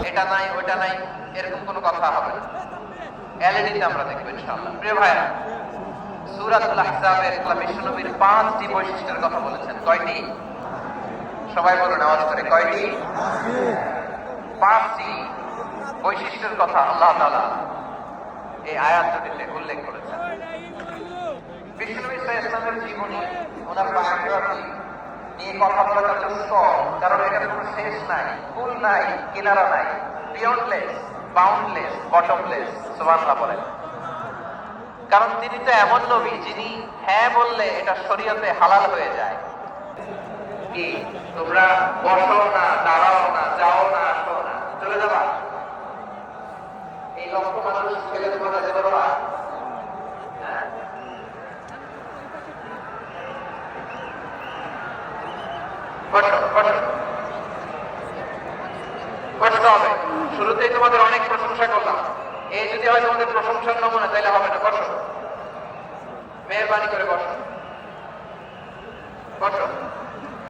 এটা নাই ওটা নাই এরকম কোনো কথা হবে না। এলইডিতে আমরা দেখব ইনশাআল্লাহ। প্রিয় ভাইরা, সূরাতুল আহজাবের বিশ্বনবীর 5টি বৈশিষ্ট্যের কথা বলেছেন। কয়টি? সবাই বলুন আওয়াজ করে, কয়টি? 5টি বৈশিষ্ট্যের কথা আল্লাহ তাআলা এই আয়াত দুটিতে উল্লেখ করেছেন। বিশ্বনবী সাল্লাল্লাহু আলাইহি ওয়াসাল্লামের জীবনী, ওনার বায়োগ্রাফি নিয়ে কথা বলাটা যথেষ্ট, কারণ এটার কোনো শেষ নাই, কুল নাই, কিনারা নাই, বিয়ন্ডলেস, বাউন্ডলেস, বটমলেস। সুবহানাল্লাহ বলেন। কারণ তিনি তো এমন নবী যিনি হ্যাঁ বললে এটা শরীয়তে হালাল হয়ে যায়। কি তোমরা বসো না, দাঁড়াও না, যাও না, আসো না, চলে যাবা? এই লক্ষ মানুষ ছেলে তোমরা যেতে পারবা? কষ্ট হবে। শুরুতেই তোমাদের অনেক প্রশংসা করলাম, এই যদি হয় তোমাদের প্রশংসার নমুনা, তাইলে হবে না। বসো, মেহরবানি করে বসো, বসো।